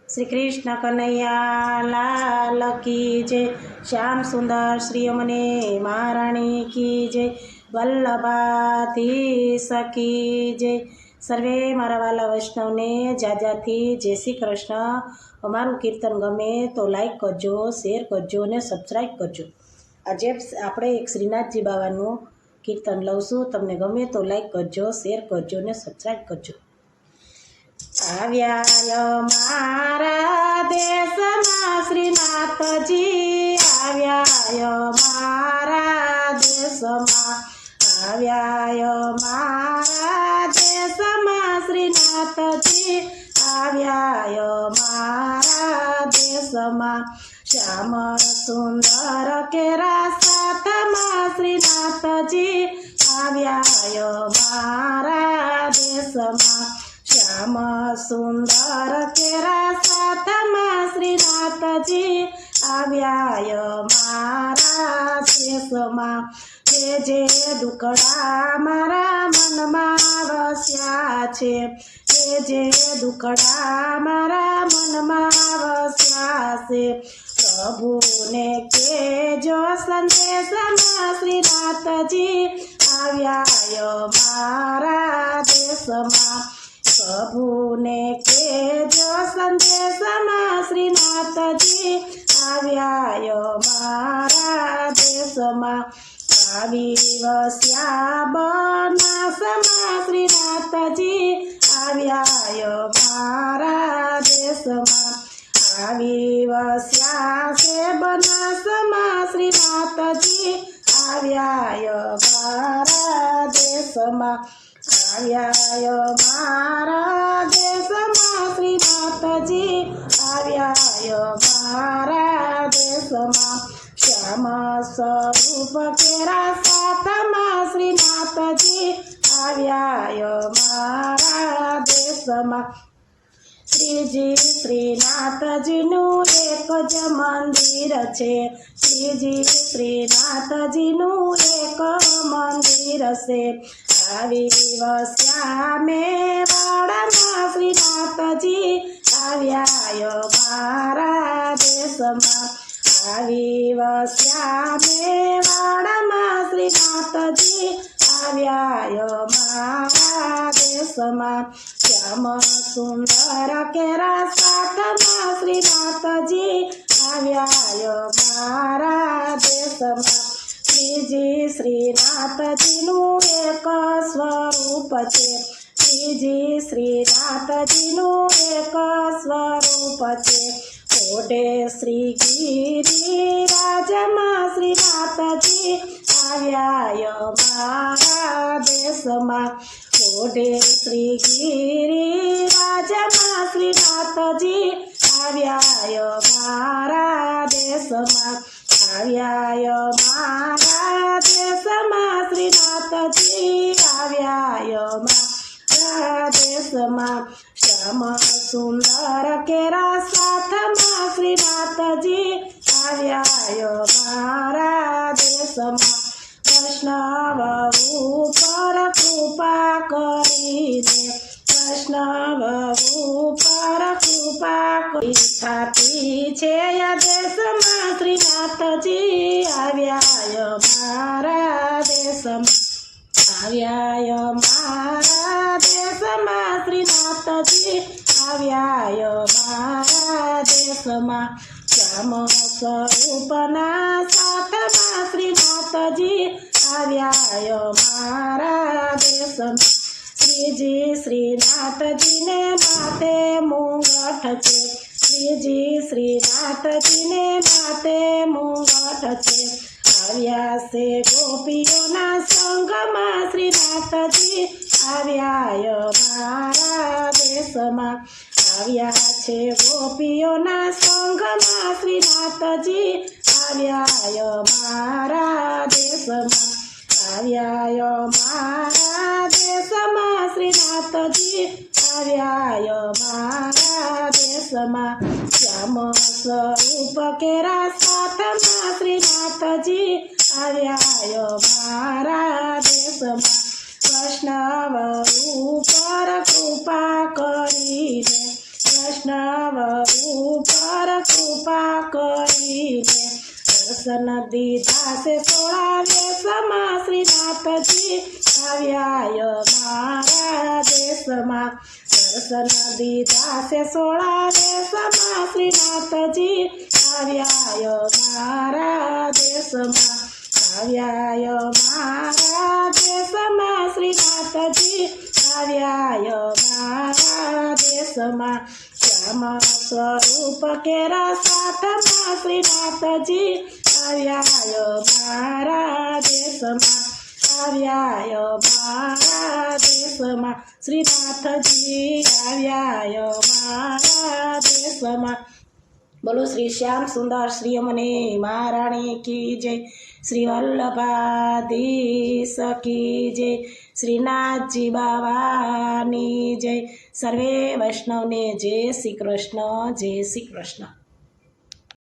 श्री कृष्ण कन्हैया लाल की जय। श्याम सुंदर श्री अमने महाराणी की जय। वल्लभाधीश की जय। सर्वे मारा वाला वैष्णव ने जाजाथी जय श्री कृष्ण। अमारू कीर्तन गमे तो लाइक करजो, शेर करजो ने सब्सक्राइब करजो। आज आपणे एक श्रीनाथजी बाबानु कीर्तन लवशुं। तमने गमे तो लाइक करजो, शेर करजो ने सब्सक्राइब करजो। આવ્યા મારા દેશમાં શ્રીનાથજી આવ્યા મારા દેશમાં આવ્યા મારા દેશમાં શ્રીનાથજી આવ્યા મારા દેશમાં શ્યામ સુંદર કેરા સાથમાં શ્રીનાથજી આવ્યા મારા દેશમાં श्याम सुंदर केरा साथमा श्रीनाथजी આવ્યા મારા દેશમાં। જે દુકડા મારા મનમાં વસ્યા છે, જે દુકડા મારા મનમાં વસ્યા છે, પ્રભુને કેજો સંદેશમાં શ્રીનાથજી આવ્યા મારા દેશમાં। પ્રભુને કેજો સંદેશમાં શ્રીનાથજી આવ્યા મારા દેશમાં। આવી વસ્યા બનાસમાં શ્રીનાથજી આવ્યા મારા દેશમાં। આવી વસ્યા છે બનાસમાં શ્રીનાથજી આવ્યા મારા દેશમાં। આવ્યા મારા દેશમાં શ્રીનાથજી આવ્યા મારા દેશમાં। શ્યામ સ્વરૂપ કેરા સાથમાં શ્રીનાથજી આવ્યા મારા દેશમાં। શ્રીજી શ્રીનાથજીનું એક જ મંદિર છે, શ્રીજી શ્રીનાથજીનું એક મંદિર છે। આવી વસ્યા મેવાડમાં શ્રીનાથજી આવ્યા મારા દેશમાં। આવી વસ્યા મેવાડમાં શ્રીનાથજી આવ્યા મારા દેશમાં। શ્યામ સુંદર કેરા સાથમાં શ્રીનાથજી આવ્યા મારા દેશમાં। શ્રીજી શ્રીનાથજીનું એક સ્વરૂપ છે, શ્રીજી શ્રીનાથજીનું એક સ્વરૂપ છે। ઓઢે શ્રી ગિરિરાજમાં શ્રીનાથજી આવ્યા મારા દેશમાં। ઓઢે શ્રી ગિરિરાજમાં શ્રીનાથજી આવ્યા મારા દેશમાં। આવ્યા મારા દેશમાં શ્રીનાથજી આવ્યા મારા દેશમાં। શ્યામ સુંદર કેરા સાથમાં શ્રીનાથજી આવ્યા મારા દેશમાં। વૈષ્ણવ ઉપર કૃપા કરીને, વૈષ્ણવ ઉપર કૃપા કરી થાતી છે દેશમાં શ્રીનાથજી આવ્યા મારા દેશમાં। આવ્યા મારા દેશમાં શ્રીનાથજી આવ્યા મારા દેશમાં। શ્યામ સ્વરૂપના સાથમાં શ્રીનાથજી આવ્યા મારા દેશમાં। શ્રીજી શ્રીનાથજીને માથે મુંગઠ છે, શ્રીજી શ્રીનાથજીને માથે મુંગઠ છે। આવ્યા છે ગોપીઓના સંગમાં શ્રીનાથજી આવ્યા મારા દેશમાં। આવ્યા છે ગોપીઓના સંગમાં શ્રીનાથજી આવ્યા મારા દેશમાં। આવ્યા મારા દેશમાં શ્રીનાથજી આવ્યા મારા દેશમાં। શ્યામ સ્વરૂપ કેરા સાથમાં શ્રીનાથજી આવ્યા મારા દેશમાં। વૈષ્ણવ ઉપર કૃપા કરીને, વૈષ્ણવ ઉપર કૃપા કરીને દર્શન દીધા છે સોળાવે સમા શ્રીનાથજી આવ્યા મારા દેશમાં દર્શન દીધા છે સોળાવે સમા શ્રીનાથજી આવ્યા મારા દેશમાં આવ્યા મારા દેશમાં શ્રીનાથજી આવ્યા મારા દેશમાં શ્યામ સ્વરૂપ કેરા સાથમાં શ્રીનાથજી આવ્યા મારા દેશમાં આવ્યા મારા દેશમાં શ્રીનાથજી આવ્યા મારા દેશમાં બોલો શ્રી શ્યામ સુંદર શ્રી અમને મહારાણી કી જય શ્રી વલ્લભાધીશ કી જય શ્રીનાથજી બાવાની જય સર્વે વૈષ્ણવને જય શ્રી કૃષ્ણ જય શ્રી કૃષ્ણ